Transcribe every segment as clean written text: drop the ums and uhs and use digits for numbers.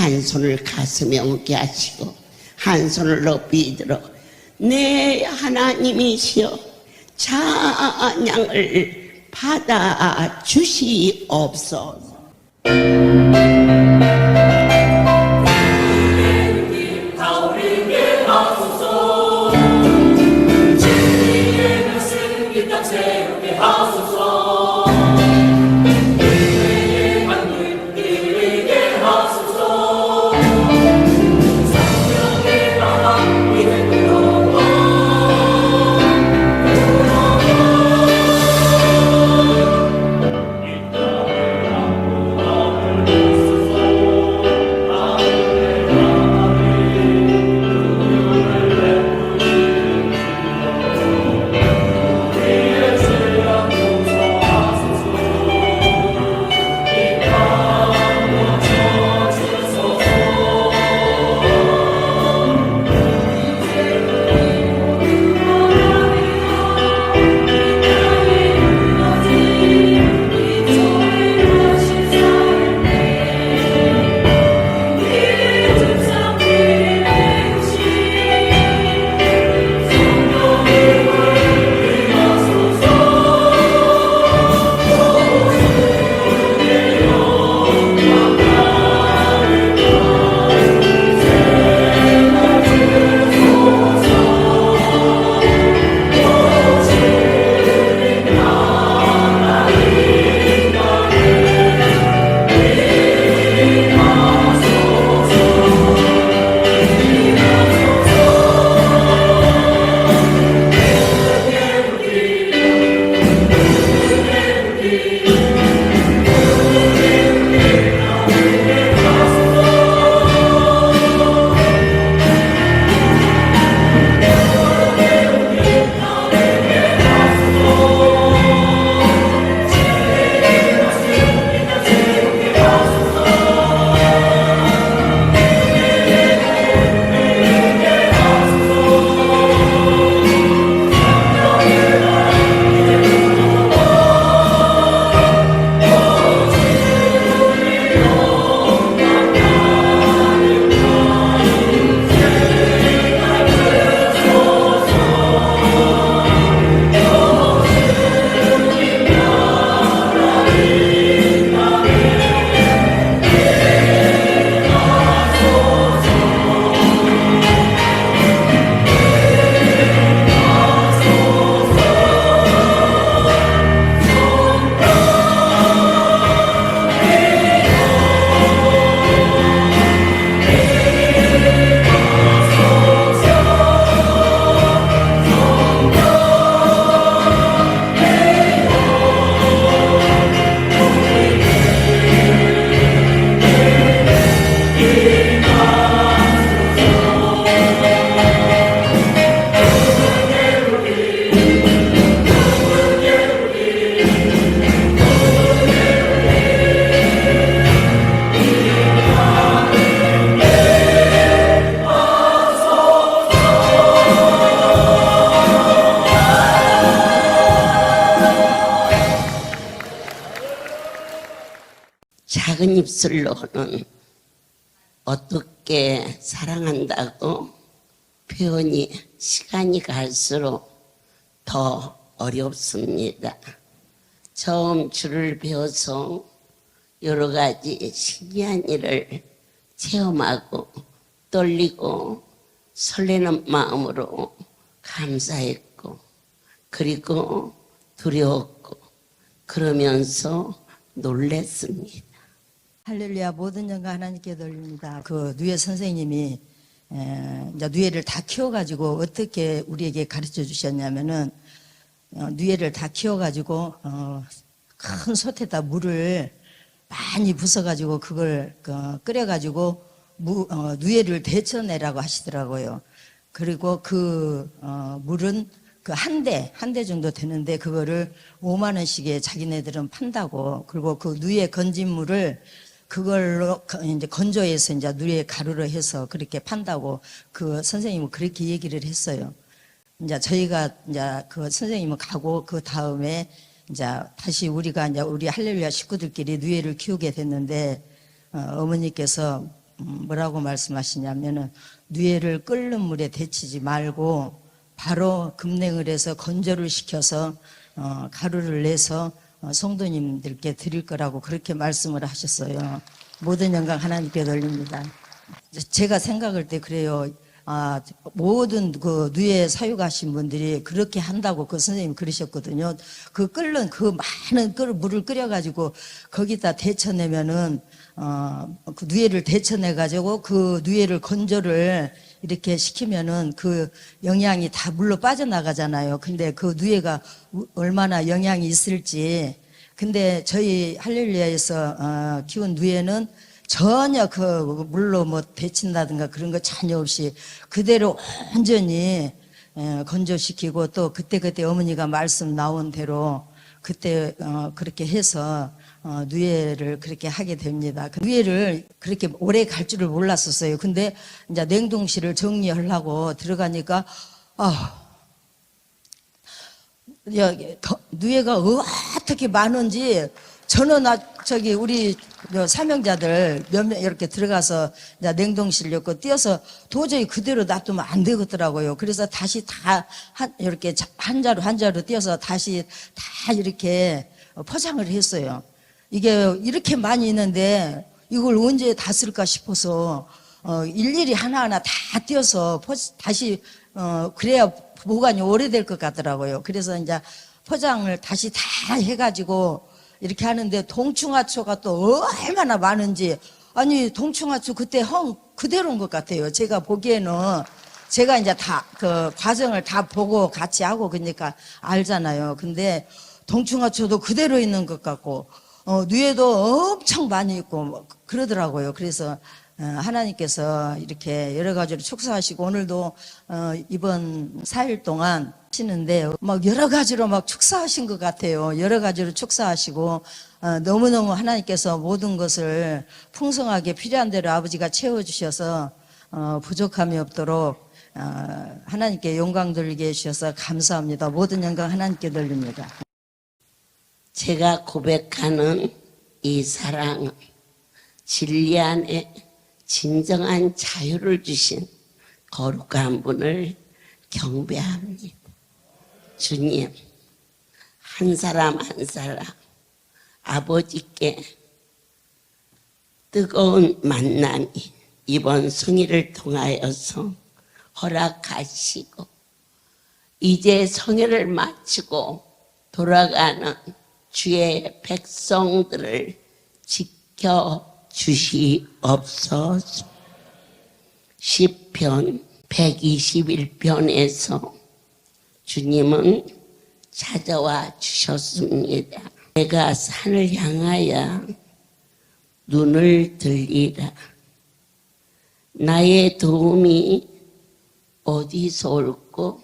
한 손을 가슴에 얹게 하시고 한 손을 높이 들어 내 하나님이시여 찬양을 받아 주시옵소서. 작은 입술로는 어떻게 사랑한다고 표현이 시간이 갈수록 더 어렵습니다. 처음 줄을 배워서 여러 가지 신기한 일을 체험하고 떨리고 설레는 마음으로 감사했고 그리고 두려웠고 그러면서 놀랬습니다. 할렐루야. 모든 영광 하나님께 돌립니다. 그 누에 선생님이 이제 누에를 다 키워가지고 어떻게 우리에게 가르쳐 주셨냐면은 누에를 다 키워가지고 큰 솥에다 물을 많이 부숴가지고 그걸 끓여가지고 누에를 데쳐내라고 하시더라고요. 그리고 그 물은 그 한 대 정도 되는데 그거를 5만 원씩에 자기네들은 판다고. 그리고 그 누에 건진 물을 그걸로 이제 건조해서 이제 누에 가루로 해서 그렇게 판다고 그 선생님은 그렇게 얘기를 했어요. 이제 저희가 이제 그 선생님은 가고 그 다음에 이제 다시 우리가 이제 우리 할렐루야 식구들끼리 누에를 키우게 됐는데 어머니께서 뭐라고 말씀하시냐면은 누에를 끓는 물에 데치지 말고 바로 급냉을 해서 건조를 시켜서 가루를 내서 성도님들께 드릴 거라고 그렇게 말씀을 하셨어요. 모든 영광 하나님께 돌립니다. 제가 생각할 때 그래요. 모든 그 누에 사육하신 분들이 그렇게 한다고 그 선생님이 그러셨거든요. 그 끓는 그 많은 물을 끓여가지고 거기다 데쳐내면은 그 누에를 데쳐내가지고 그 누에를 건조를 이렇게 시키면은 그 영양이 다 물로 빠져나가잖아요. 근데 그 누에가 얼마나 영양이 있을지. 근데 저희 할렐루야에서 키운 누에는 전혀 그 물로 뭐 데친다든가 그런 거 전혀 없이 그대로 온전히 건조시키고 또 그때 어머니가 말씀 나온 대로 그때 그렇게 해서 누에를 그렇게 하게 됩니다. 그 누에를 그렇게 오래 갈 줄을 몰랐었어요. 근데 이제 냉동실을 정리하려고 들어가니까 누에가 어떻게 많은지 저는 저기 우리 사명자들 몇 명 이렇게 들어가서 이제 냉동실 넣고 띄어서 도저히 그대로 놔두면 안 되겠더라고요. 그래서 다시 다 이렇게 한 자루 띄어서 다시 다 이렇게 포장을 했어요. 이게 이렇게 많이 있는데 이걸 언제 다 쓸까 싶어서 일일이 하나하나 다 띄어서 다시 그래야 보관이 오래될 것 같더라고요. 그래서 이제 포장을 다시 다 해가지고 이렇게 하는데 동충하초가 또 얼마나 많은지 아니 동충하초 그때 그대로인 것 같아요. 제가 보기에는 제가 이제 다 그 과정을 다 보고 같이 하고 그러니까 알잖아요. 근데 동충하초도 그대로 있는 것 같고 누에도 엄청 많이 있고 뭐 그러더라고요. 그래서 하나님께서 이렇게 여러 가지로 축사하시고 오늘도 이번 4일 동안 하시는데 막 여러 가지로 막 축사하신 것 같아요. 여러 가지로 축사하시고 너무너무 하나님께서 모든 것을 풍성하게 필요한 대로 아버지가 채워주셔서 부족함이 없도록 하나님께 영광 돌리게 해주셔서 감사합니다. 모든 영광 하나님께 돌립니다. 제가 고백하는 이 사랑은 진리 안에 진정한 자유를 주신 거룩한 분을 경배합니다. 주님, 한 사람 한 사람 아버지께 뜨거운 만남이 이번 성회를 통하여서 허락하시고 이제 성회를 마치고 돌아가는 주의 백성들을 지켜주시옵소서. 시편 121편에서 주님은 찾아와 주셨습니다. 내가 산을 향하여 눈을 들리라. 나의 도움이 어디서 올꼬?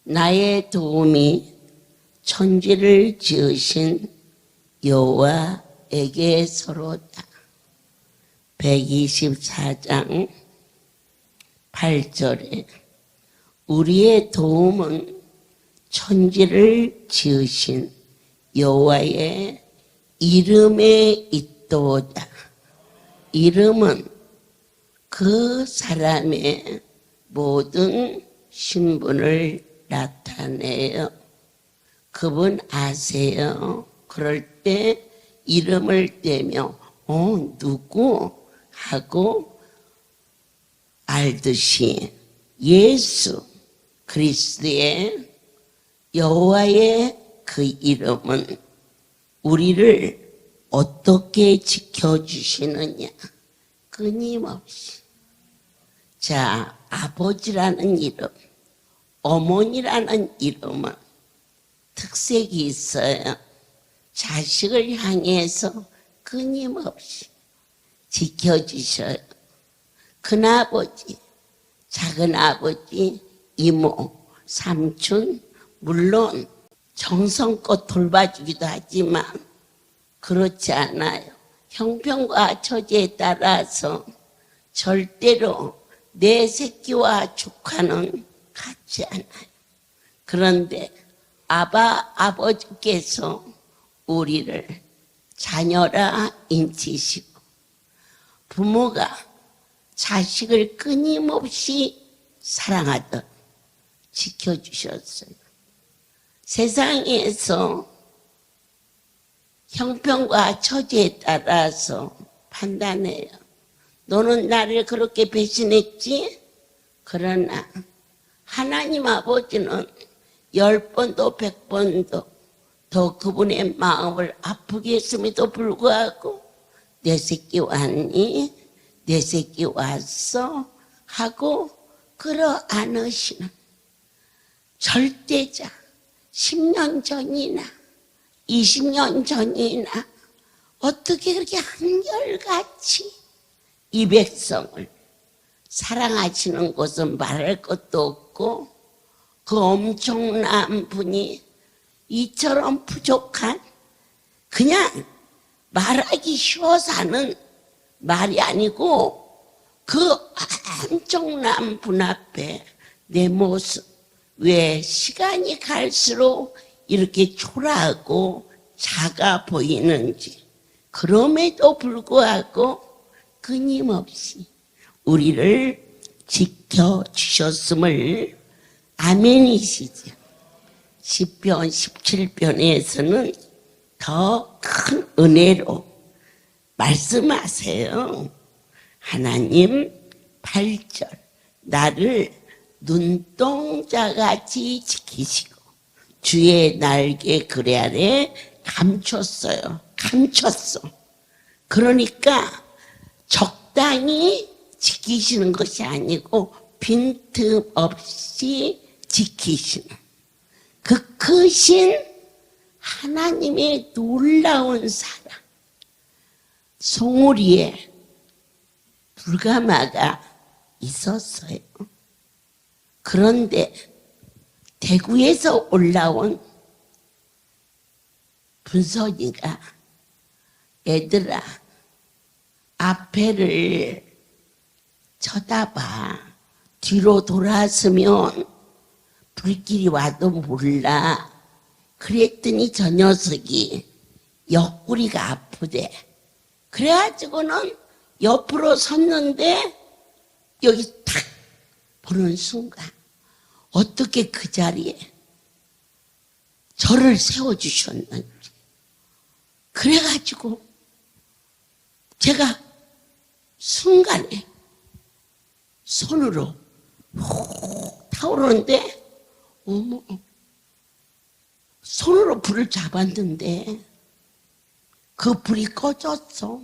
나의 도움이 천지를 지으신 여호와에게서로다. 124장 8절에 우리의 도움은 천지를 지으신 여호와의 이름에 있도다. 이름은 그 사람의 모든 신분을 나타내요. 그분 아세요? 그럴 때 이름을 떼며 누구? 하고 알듯이 예수 그리스도의 여호와의 그 이름은 우리를 어떻게 지켜주시느냐? 끊임없이. 자, 아버지라는 이름, 어머니라는 이름은 특색이 있어요. 자식을 향해서 끊임없이 지켜주셔요. 큰아버지, 작은아버지, 이모, 삼촌, 물론 정성껏 돌봐주기도 하지만 그렇지 않아요. 형편과 처지에 따라서 절대로 내 새끼와 조카는 같지 않아요. 그런데 아버지께서 우리를 자녀라 인치시고 부모가 자식을 끊임없이 사랑하듯 지켜주셨어요. 세상에서 형편과 처지에 따라서 판단해요. 너는 나를 그렇게 배신했지? 그러나 하나님 아버지는 10번도 100번도 더 그분의 마음을 아프게 했음에도 불구하고 내 새끼 왔니? 내 새끼 왔어? 하고 끌어안으시는 절대자, 10년 전이나 20년 전이나 어떻게 그렇게 한결같이 이 백성을 사랑하시는 것은 말할 것도 없고, 그 엄청난 분이 이처럼 부족한, 그냥 말하기 쉬워서 하는 말이 아니고 그 엄청난 분 앞에 내 모습, 왜 시간이 갈수록 이렇게 초라하고 작아 보이는지, 그럼에도 불구하고 끊임없이 우리를 지켜주셨음을 아멘이시죠. 시편 17편에서는 더 큰 은혜로 말씀하세요. 하나님 8절, 나를 눈동자같이 지키시고 주의 날개 그래 아래 감췄어요. 감췄어. 그러니까 적당히 지키시는 것이 아니고 빈틈없이 지키시는 그 크신 하나님의 놀라운 사랑. 송우리에 불가마가 있었어요. 그런데 대구에서 올라온 분선이가, 얘들아 앞에를 쳐다봐. 뒤로 돌아서면 불길이 와도 몰라. 그랬더니 저 녀석이 옆구리가 아프대. 그래가지고는 옆으로 섰는데 여기 탁 보는 순간 어떻게 그 자리에 저를 세워주셨는지. 그래가지고 제가 순간에 손으로 훅 타오르는데, 어머, 손으로 불을 잡았는데 그 불이 꺼졌어.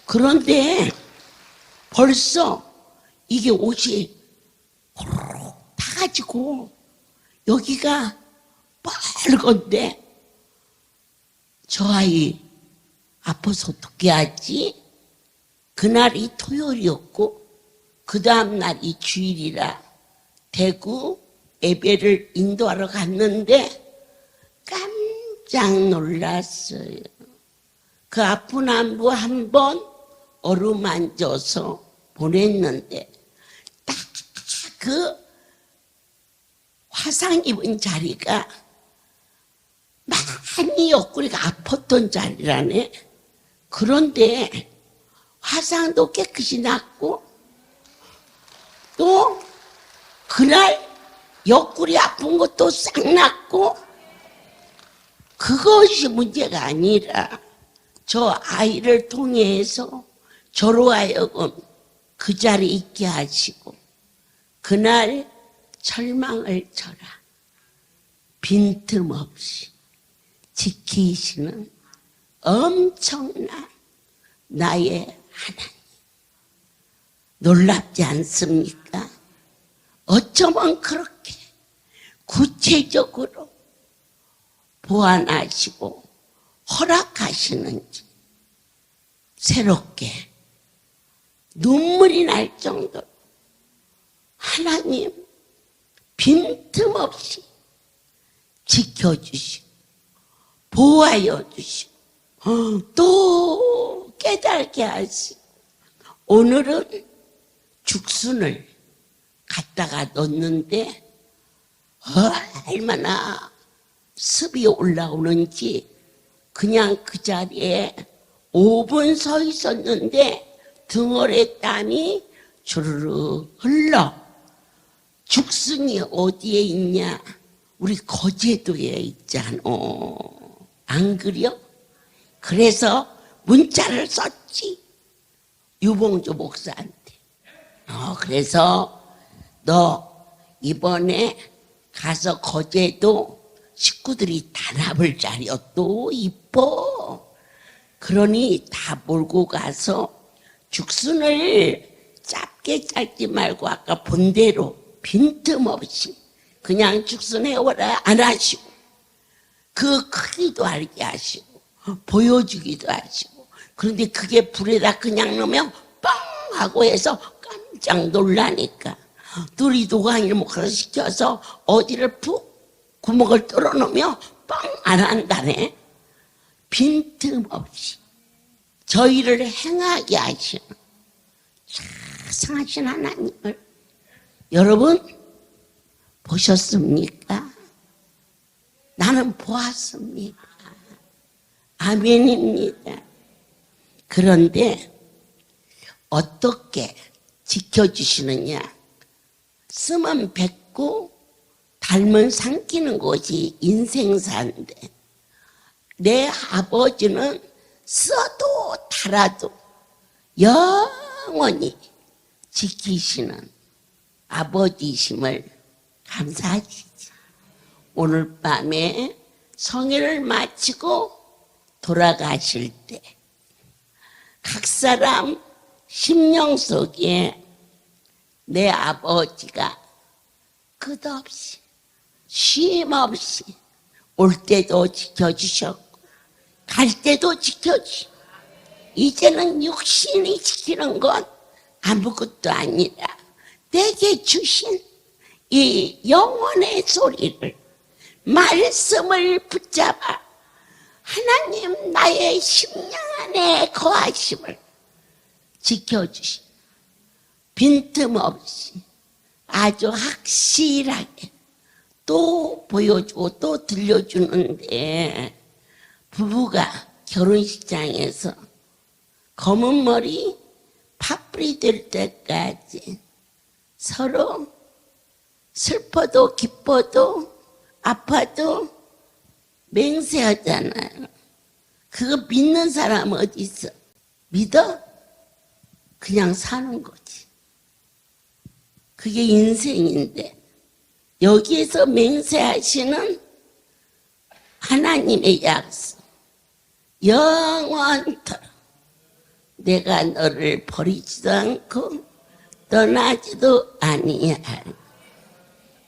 그런데 벌써 이게 옷이 호로록 타가지고 여기가 빨간데, 저 아이 아파서 어떻게 하지? 그날이 토요일이었고 그 다음 날이 주일이라 대구 예배를 인도하러 갔는데 깜짝 놀랐어요. 그 아픈 안부 한 번 어루만져서 보냈는데 딱 그 화상 입은 자리가 많이 옆구리가 아팠던 자리라네. 그런데 화상도 깨끗이 났고 또 그날 옆구리 아픈 것도 싹 났고, 그것이 문제가 아니라 저 아이를 통해서 저로 하여금 그 자리에 있게 하시고 그날 철망을 쳐라 빈틈없이 지키시는 엄청난 나의 하나님. 놀랍지 않습니까? 어쩌면 그렇게 구체적으로 보완하시고 허락하시는지 새롭게 눈물이 날 정도로 하나님 빈틈없이 지켜주시고 보호하여 주시고 또 깨닫게 하시고, 오늘은 죽순을 갖다가 넣는데 얼마나 습이 올라오는지 그냥 그 자리에 5분 서 있었는데 등골에 땀이 주르르 흘러. 죽순이 어디에 있냐? 우리 거제도에 있잖아. 안 그려? 그래서 문자를 썼지. 유봉주 목사한테. 그래서 너 이번에 가서 거제도 식구들이 단합을 짜려. 또 이뻐. 그러니 다 몰고 가서 죽순을 짧게 짧지 말고 아까 본 대로 빈틈없이 그냥 죽순 해오라 안 하시고 그 크기도 알게 하시고 보여주기도 하시고. 그런데 그게 불에다 그냥 넣으면 뻥 하고 해서 깜짝 놀라니까 둘이 도강이를 목사를 시켜서 어디를 푹 구멍을 뚫어 놓으면 뻥 안 한다네. 빈틈없이 저희를 행하게 하시는 자상하신 하나님을 여러분 보셨습니까? 나는 보았습니다. 아멘입니다. 그런데 어떻게 지켜주시느냐? 쓰면 뱉고 닮은 삼키는 것이 인생사인데 내 아버지는 써도 달아도 영원히 지키시는 아버지심을 감사하시죠. 오늘 밤에 성회를 마치고 돌아가실 때 각 사람 심령 속에 내 아버지가 끝없이 쉼없이 올 때도 지켜주셨고 갈 때도 지켜주시고 이제는 육신이 지키는 건 아무것도 아니라 내게 주신 이 영혼의 소리를 말씀을 붙잡아 하나님 나의 심령 안에 거하심을 지켜주시 빈틈없이 아주 확실하게 또 보여주고 또 들려주는데 부부가 결혼식장에서 검은 머리 팥불이 될 때까지 서로 슬퍼도 기뻐도 아파도 맹세하잖아요. 그거 믿는 사람 어디 있어? 믿어? 그냥 사는 거지. 그게 인생인데 여기에서 맹세하시는 하나님의 약속 영원토록 내가 너를 버리지도 않고 떠나지도 아니할.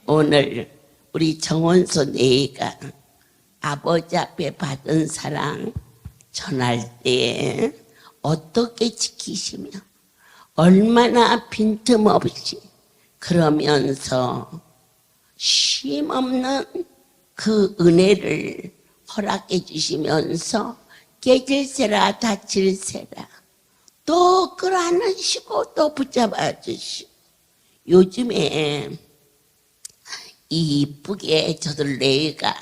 오늘 우리 정원소 내가 아버지 앞에 받은 사랑 전할 때 어떻게 지키시며 얼마나 빈틈없이 그러면서 쉼없는 그 은혜를 허락해 주시면서 깨질세라 다칠세라 또 끌어안으시고 또 붙잡아 주시고 요즘에 이쁘게 저들 내가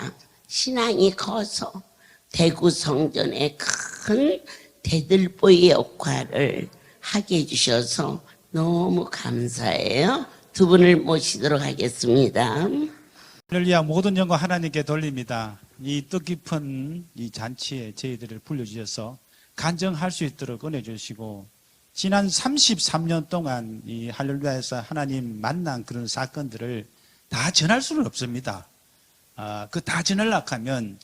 신앙이 커서 대구 성전의 큰 대들보의 역할을 하게 해주셔서 너무 감사해요. 두 분을 모시도록 하겠습니다. 할렐루야. 모든 영광 하나님께 돌립니다. 이 뜻깊은 이 잔치에 저희들을 불러주셔서 간증할 수 있도록 은혜 주시고 지난 33년 동안 이 할렐루야에서 하나님 만난 그런 사건들을 다 전할 수는 없습니다. 그 다 전하려고 하면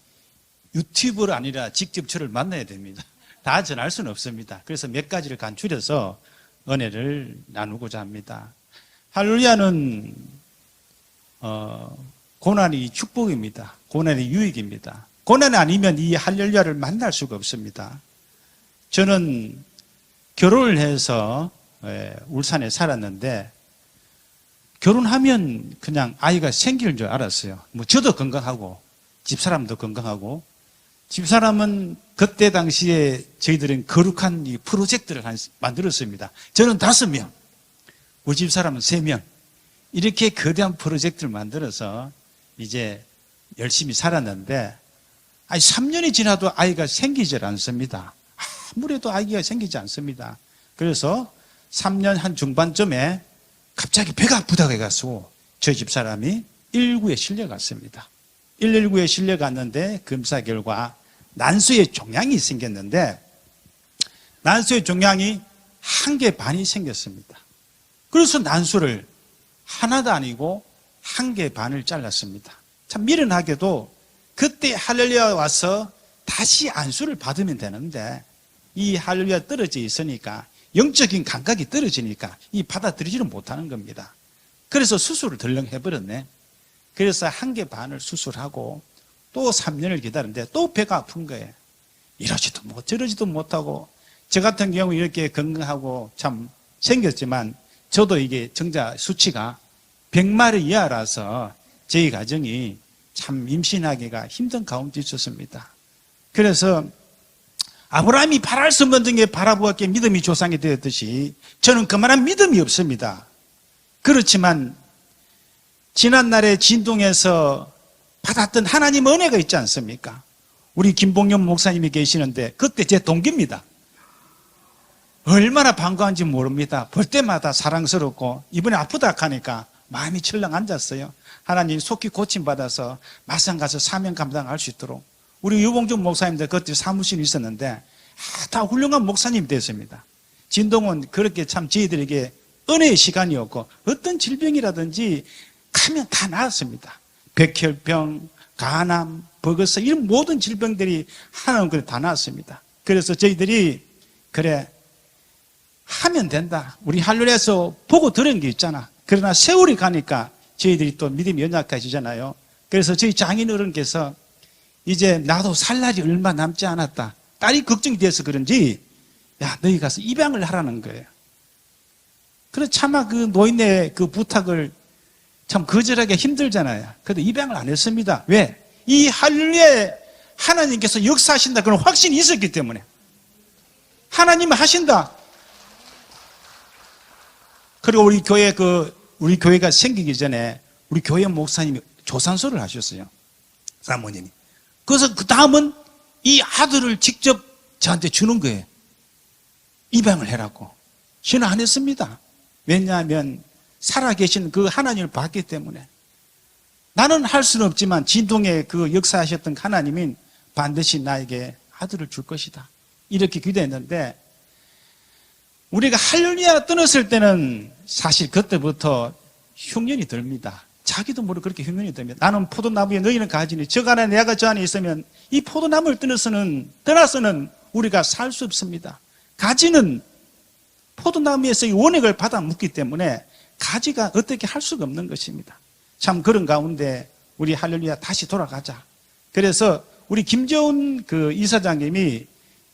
유튜브가 아니라 직접 저를 만나야 됩니다. 다 전할 수는 없습니다. 그래서 몇 가지를 간추려서 은혜를 나누고자 합니다. 할렐루야는 고난이 축복입니다. 고난이 유익입니다. 고난이 아니면 이 할렐루야를 만날 수가 없습니다. 저는 결혼을 해서 울산에 살았는데 결혼하면 그냥 아이가 생길 줄 알았어요. 뭐 저도 건강하고 집사람도 건강하고 집사람은 그때 당시에 저희들은 거룩한 이 프로젝트를 만들었습니다. 저는 5명, 우리 집사람은 3명. 이렇게 거대한 프로젝트를 만들어서 이제 열심히 살았는데 3년이 지나도 아이가 생기질 않습니다. 아무래도 아이가 생기지 않습니다. 그래서 3년 한 중반쯤에 갑자기 배가 아프다고 해가지고 저희 집사람이 119에 실려갔습니다. 119에 실려갔는데 검사 결과 난소에 종양이 생겼는데 난소의 종양이 1개 반이 생겼습니다. 그래서 난소를 하나도 아니고 1개 반을 잘랐습니다. 참 미련하게도 그때 할렐루야 와서 다시 안수를 받으면 되는데 이 할렐루야 떨어져 있으니까 영적인 감각이 떨어지니까 이 받아들이지를 못하는 겁니다. 그래서 수술을 덜렁 해버렸네. 그래서 1개 반을 수술하고 또 3년을 기다렸는데 또 배가 아픈 거예요. 이러지도 못 저러지도 못하고 저 같은 경우 이렇게 건강하고 참 생겼지만 저도 이게 정자 수치가 100마리 이하라서 저희 가정이 참 임신하기가 힘든 가운데 있었습니다. 그래서 아브라함이 바랄 수 없는 등에 바라보았기에 믿음이 조상이 되었듯이 저는 그만한 믿음이 없습니다. 그렇지만 지난날에 진동에서 받았던 하나님 은혜가 있지 않습니까? 우리 김봉현 목사님이 계시는데 그때 제 동기입니다. 얼마나 반가운지 모릅니다. 볼 때마다 사랑스럽고 이번에 아프다 하니까 마음이 철렁 앉았어요. 하나님 속히 고침받아서 마산 가서 사명 감당할 수 있도록. 우리 유봉준 목사님들 그때 사무실이 있었는데 다 훌륭한 목사님이 됐습니다. 진동은 그렇게 참 저희들에게 은혜의 시간이었고 어떤 질병이라든지 가면 다 나았습니다. 백혈병, 간암, 버거스 이런 모든 질병들이 하나는 다 나았습니다. 그래서 저희들이 그래 하면 된다. 우리 할렐루야에서 보고 들은 게 있잖아. 그러나 세월이 가니까 저희들이 또 믿음이 연약해지잖아요. 그래서 저희 장인 어른께서 이제 나도 살 날이 얼마 남지 않았다. 딸이 걱정이 돼서 그런지 야 너희 가서 입양을 하라는 거예요. 그래 차마 그 노인의 그 부탁을 참 거절하기 힘들잖아요. 그래도 입양을 안 했습니다. 왜? 이 할렐루야에 하나님께서 역사하신다 그런 확신이 있었기 때문에 하나님은 하신다. 그리고 우리 교회가 생기기 전에 우리 교회 목사님이 조산소를 하셨어요. 사모님이. 그래서 그 다음은 이 아들을 직접 저한테 주는 거예요. 입양을 해라고. 저는 안 했습니다. 왜냐하면 살아계신 그 하나님을 봤기 때문에. 나는 할 수는 없지만 진동에 그 역사하셨던 하나님은 반드시 나에게 아들을 줄 것이다. 이렇게 기도했는데 우리가 할렐루야 떠났을 때는 사실 그때부터 흉년이 듭니다. 자기도 모르게 그렇게 흉년이 듭니다. 나는 포도나무에 너희는 가지니 저 안에 내가 저 안에 있으면 이 포도나무를 떠나서는 우리가 살 수 없습니다. 가지는 포도나무에서 이 원액을 받아 묻기 때문에 가지가 어떻게 할 수가 없는 것입니다. 참 그런 가운데 우리 할렐루야 다시 돌아가자. 그래서 우리 김재훈 그 이사장님이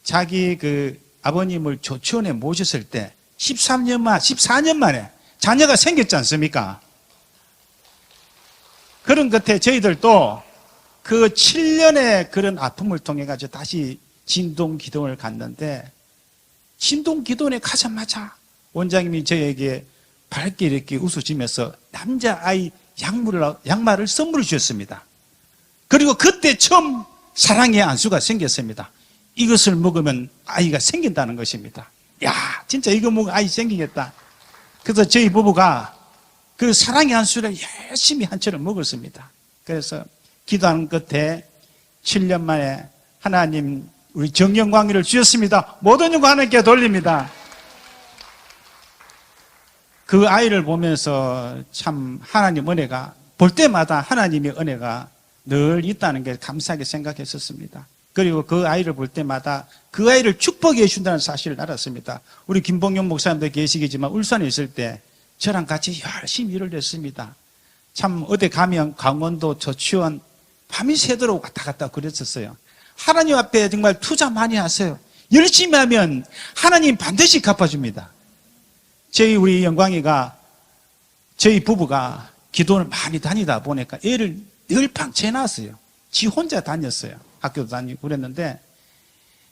자기 그 아버님을 조치원에 모셨을 때 14년 만에 자녀가 생겼지 않습니까? 그런 끝에 저희들도 그 7년의 그런 아픔을 통해 가지고 다시 진동 기도를 갔는데 진동 기도원에 가자마자 원장님이 저에게 밝게 이렇게 웃으시면서 남자아이 양말을 선물해 주셨습니다. 그리고 그때 처음 사랑의 안수가 생겼습니다. 이것을 먹으면 아이가 생긴다는 것입니다. 야, 진짜 이거 먹으면 아이 생기겠다. 그래서 저희 부부가 그 사랑의 안수를 열심히 한 채를 먹었습니다. 그래서 기도하는 끝에 7년 만에 하나님 우리 정영광이를 주셨습니다. 모든 영광 하나님께 돌립니다. 그 아이를 보면서 참 하나님 은혜가 볼 때마다 하나님의 은혜가 늘 있다는 게 감사하게 생각했었습니다. 그리고 그 아이를 볼 때마다 그 아이를 축복해 준다는 사실을 알았습니다. 우리 김봉현 목사님도 계시겠지만 울산에 있을 때 저랑 같이 열심히 일을 했습니다. 참 어디 가면 강원도 저치원 밤이 새도록 왔다 갔다 그랬었어요. 하나님 앞에 정말 투자 많이 하세요. 열심히 하면 하나님 반드시 갚아줍니다. 우리 영광이가 저희 부부가 기도를 많이 다니다 보니까 애를 늘 재놨어요. 지 혼자 다녔어요. 학교도 다니고 그랬는데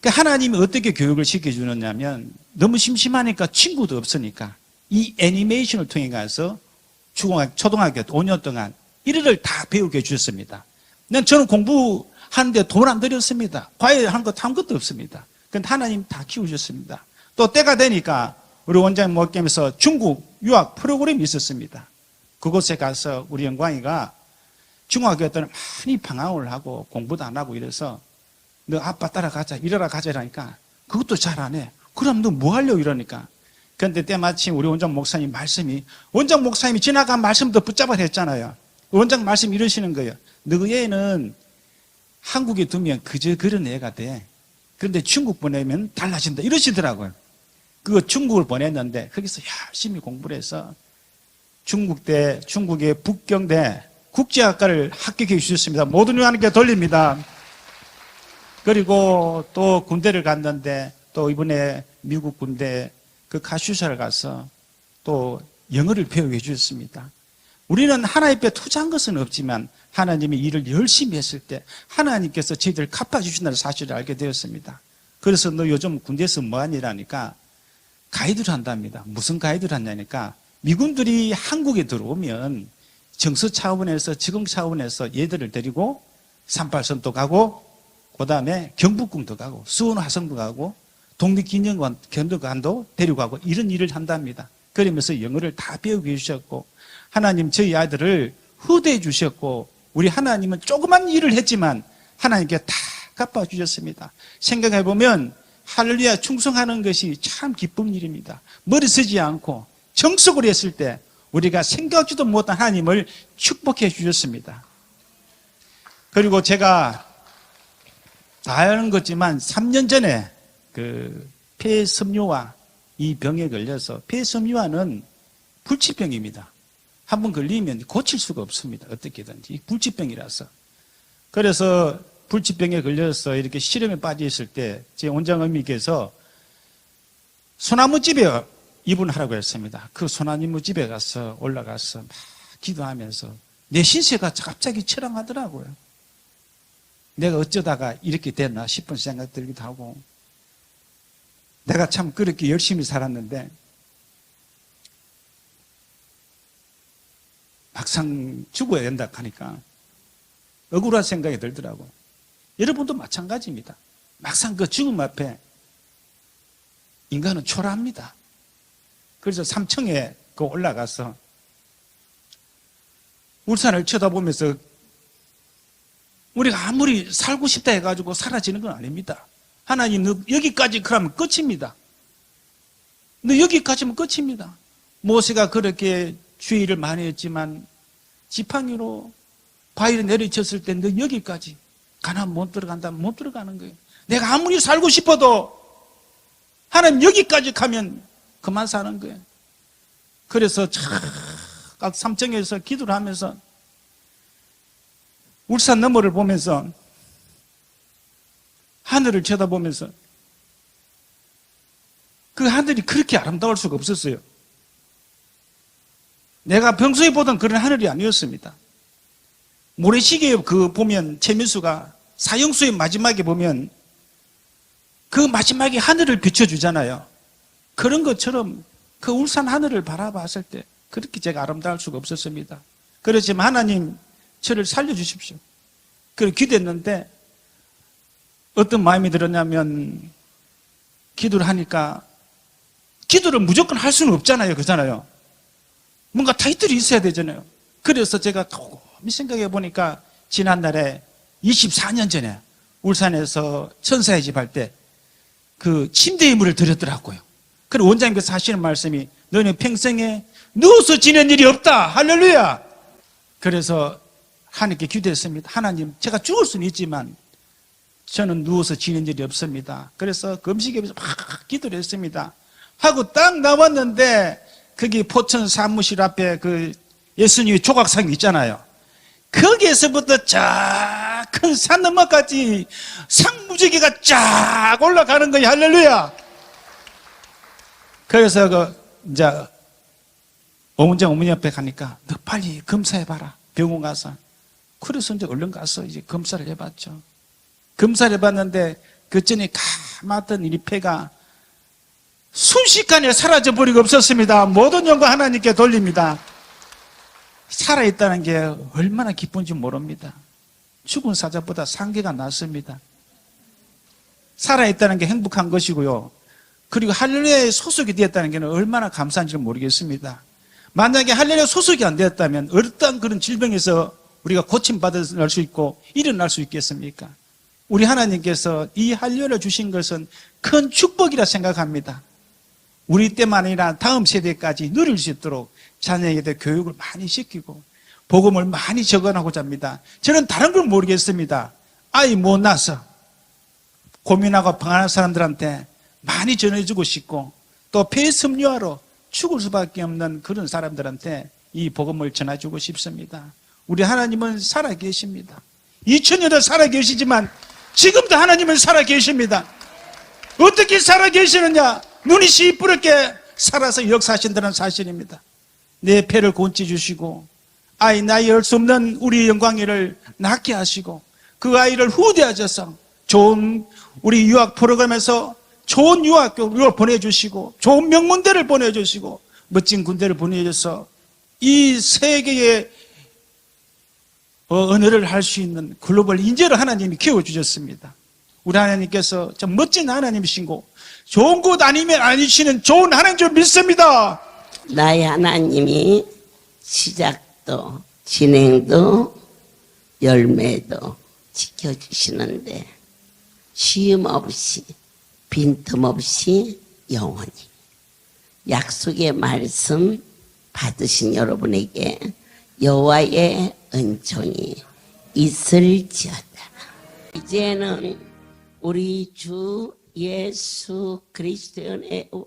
하나님이 어떻게 교육을 시켜주느냐면 너무 심심하니까 친구도 없으니까 이 애니메이션을 통해 가서 초등학교 5년 동안 일을 다 배우게 해주셨습니다. 저는 공부하는데 돈 안 들였습니다. 과외 한 것도 없습니다. 근데 하나님 다 키우셨습니다. 또 때가 되니까 우리 원장님 목회에서 중국 유학 프로그램이 있었습니다. 그곳에 가서 우리 영광이가 중학교 때는 많이 방황을 하고 공부도 안 하고 이래서 너 아빠 따라가자, 이러라 가자 이러니까 그것도 잘 안 해. 그럼 너 뭐 하려고 이러니까. 그런데 때마침 우리 원장 목사님 말씀이, 원장 목사님이 지나간 말씀도 붙잡아 했잖아요. 원장 말씀 이러시는 거예요. 너 애는 한국에 두면 그저 그런 애가 돼. 그런데 중국 보내면 달라진다 이러시더라고요. 그거 중국을 보냈는데 거기서 열심히 공부를 해서 중국의 북경대 국제학과를 합격해 주셨습니다. 모든 하나님께 돌립니다. 그리고 또 군대를 갔는데 또 이번에 미국 군대 그 가슈사를 가서 또 영어를 배우게 해주셨습니다. 우리는 하나님께 투자한 것은 없지만 하나님이 일을 열심히 했을 때 하나님께서 저희들을 갚아주신다는 사실을 알게 되었습니다. 그래서 너 요즘 군대에서 뭐하니라니까 가이드를 한답니다. 무슨 가이드를 하냐니까 미군들이 한국에 들어오면 정서 차원에서 직업 차원에서 얘들을 데리고 38선도 가고 그 다음에 경북궁도 가고 수원화성도 가고 독립기념관도 데리고 가고 이런 일을 한답니다. 그러면서 영어를 다 배우게 해주셨고 하나님 저희 아이들을 후대해 주셨고 우리 하나님은 조그만 일을 했지만 하나님께 다 갚아주셨습니다. 생각해보면 할렐루야 충성하는 것이 참 기쁜 일입니다. 머리 쓰지 않고 정석으로 했을 때 우리가 생각지도 못한 하나님을 축복해 주셨습니다. 그리고 제가 다 아는 거지만 3년 전에 그 폐섬유화 이 병에 걸려서 폐섬유화는 불치병입니다. 한번 걸리면 고칠 수가 없습니다. 어떻게든지 불치병이라서. 그래서 불치병에 걸려서 이렇게 시름에 빠져 있을 때 제 원장어미께서 소나무집에 입원하라고 했습니다. 그 소나무집에 가서 올라가서 막 기도하면서 내 신세가 갑자기 철렁하더라고요. 내가 어쩌다가 이렇게 됐나 싶은 생각 들기도 하고 내가 참 그렇게 열심히 살았는데 막상 죽어야 된다 하니까 억울한 생각이 들더라고요. 여러분도 마찬가지입니다. 막상 그 죽음 앞에 인간은 초라합니다. 그래서 3층에 그 올라가서 울산을 쳐다보면서 우리가 아무리 살고 싶다 해가지고 사라지는 건 아닙니다. 하나님 너 여기까지 그러면 끝입니다. 너 여기까지면 끝입니다. 모세가 그렇게 주의를 많이 했지만 지팡이로 바위를 내리쳤을 때 너 여기까지 가나안 못 들어간다면 못 들어가는 거예요. 내가 아무리 살고 싶어도 하나님 여기까지 가면 그만 사는 거예요. 그래서 각 3층에서 기도를 하면서 울산 너머를 보면서 하늘을 쳐다보면서 그 하늘이 그렇게 아름다울 수가 없었어요. 내가 평소에 보던 그런 하늘이 아니었습니다. 모래시계 그 보면 최민수가 사형수의 마지막에 보면 그 마지막에 하늘을 비춰주잖아요. 그런 것처럼 그 울산 하늘을 바라봤을 때 그렇게 제가 아름다울 수가 없었습니다. 그렇지만 하나님 저를 살려주십시오. 그렇게 기도했는데 어떤 마음이 들었냐면 기도를 하니까 기도를 무조건 할 수는 없잖아요. 그렇잖아요. 뭔가 타이틀이 있어야 되잖아요. 그래서 제가 곰이 생각해 보니까 지난날에 24년 전에 울산에서 천사의 집 할 때 그 침대 예물을 드렸더라고요. 그리고 원장님께서 하시는 말씀이 너는 평생에 누워서 지낸 일이 없다. 할렐루야. 그래서 하나님께 기도했습니다. 하나님 제가 죽을 수는 있지만 저는 누워서 지낸 일이 없습니다. 그래서 금식에서 막 기도를 했습니다. 하고 딱 나왔는데 거기 포천 사무실 앞에 그 예수님의 조각상이 있잖아요. 거기에서부터 쫙 큰 산 너머까지 상무지개가 쫙 올라가는 거예요. 할렐루야. 그래서 이제 오문정 어머니 옆에 가니까 너 빨리 검사해봐라. 병원 가서. 그래서 이제 얼른 가서 이제 검사를 해봤죠. 검사를 해봤는데 그 전에 감았던 이 폐가 순식간에 사라져버리고 없었습니다. 모든 영광 하나님께 돌립니다. 살아있다는 게 얼마나 기쁜지 모릅니다. 죽은 사자보다 상계가 낫습니다. 살아있다는 게 행복한 것이고요. 그리고 할렐루야에 소속이 되었다는 게 얼마나 감사한지는 모르겠습니다. 만약에 할렐루야 소속이 안 되었다면 어떤 그런 질병에서 우리가 고침받을 수 있고 일어날 수 있겠습니까? 우리 하나님께서 이 할렐루야를 주신 것은 큰 축복이라 생각합니다. 우리 때만 아니라 다음 세대까지 누릴 수 있도록 자녀에게 교육을 많이 시키고 복음을 많이 적어나고자 합니다. 저는 다른 걸 모르겠습니다. 아이 못 낳아서 고민하고 방황하는 사람들한테 많이 전해주고 싶고 또 폐섬유화로 죽을 수밖에 없는 그런 사람들한테 이 복음을 전해주고 싶습니다. 우리 하나님은 살아계십니다. 2000년을 살아계시지만 지금도 하나님은 살아계십니다. 어떻게 살아계시느냐? 눈이 시퍼렇게 살아서 역사하신다는 사실입니다. 내 폐를 곤치 주시고 아이 나이 열 수 없는 우리 영광이를 낳게 하시고 그 아이를 후대하셔서 좋은 우리 유학 프로그램에서 좋은 유학교를 보내주시고 좋은 명문대를 보내주시고 멋진 군대를 보내줘서 이 세계의 언어를 할 수 있는 글로벌 인재를 하나님이 키워주셨습니다. 우리 하나님께서 참 멋진 하나님이시고 좋은 곳 아니면 아니시는 좋은 하나님 줄 믿습니다. 나의 하나님이 시작도 진행도 열매도 지켜주시는데 쉼 없이 빈틈없이 영원히 약속의 말씀 받으신 여러분에게 여호와의 은총이 있을지어다. 이제는 우리 주 예수 그리스도의 은혜와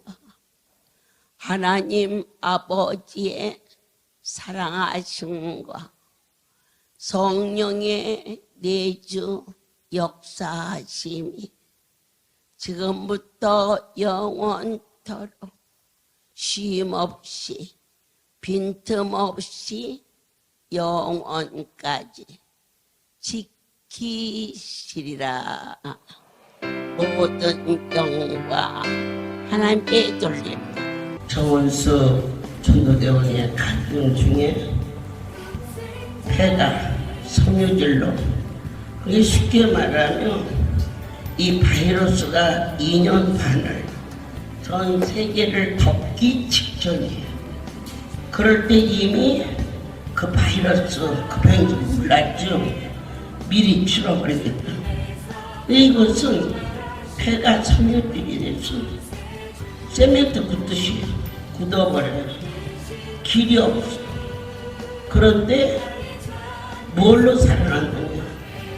하나님 아버지의 사랑하심과 성령의 내주 역사하심이 지금부터 영원토록 쉼없이 빈틈없이 영원까지 지키시리라. 모든 영광 하나님께 돌립니다. 정원수 전도대원의 가정 중에 폐가 섬유질로, 그게 쉽게 말하면 이 바이러스가 2년 반을 전 세계를 덮기 직전이에요. 그럴 때 이미 그 바이러스 급행지 몰랐죠. 미리 줄어버리겠다. 이것은 폐가 섬유질이 돼서 세멘트 굳듯이 굳어버려요. 길이 없어. 그런데 뭘로 살아났느냐?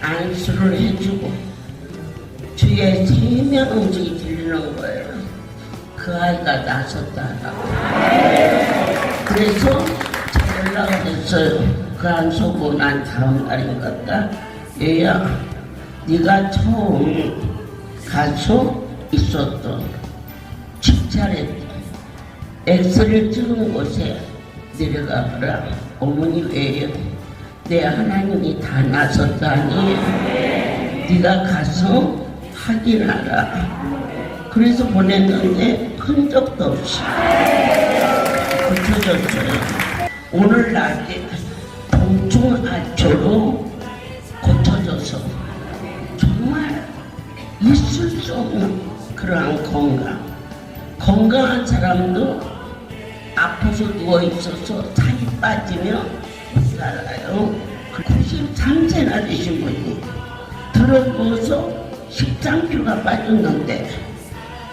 안수를 해주고 주의 세미한 음성이 들리는 거예요. 그 아이가 나섰다라고. 그래서 연락이 됐어요. 그 안수 보고 난 다음 날인 것 같다. 얘야, 네가 처음 가서 있었던 직찰했던 엑스를 찍은 곳에 내려가거라. 어머니 왜요? 내 하나님이 다 나섰다니 네가 가서 확인하라. 그래서 보냈는데 흔적도 없이 고쳐졌어요. 오늘날에 동충하초로 고쳐져서 정말 있을 수 없는 그러한 건강한 사람도 아파서 누워있어서 살이 빠지면 못 살아요. 93세나 되신 분이 들어누워서 식장주가 빠졌는데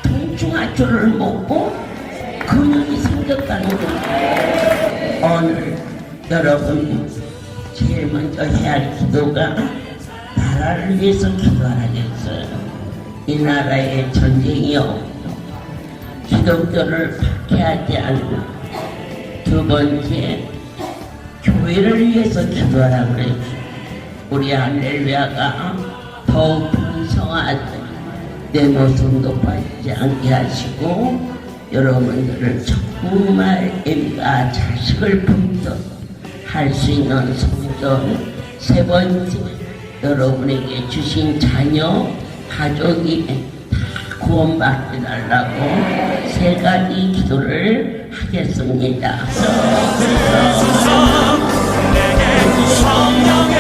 동충하초를 먹고 근육이 생겼다는 거예요. 오늘 여러분 제일 먼저 해야 할 기도가 나라를 위해서 기도하겠어요. 이 나라에 전쟁이 없고 기독교를 박해하지 않는, 두 번째 교회를 위해서 기도하라 그래요. 우리 할렐루야가 더욱 풍성하게 내 모습 높아지지 않게 하시고 여러분들을 정말 애미가 자식을 품듯 할 수 있는 성전. 세 번째, 여러분에게 주신 자녀, 가족이 다 구원받게 달라고 세 가지 기도를 하겠습니다. 성령의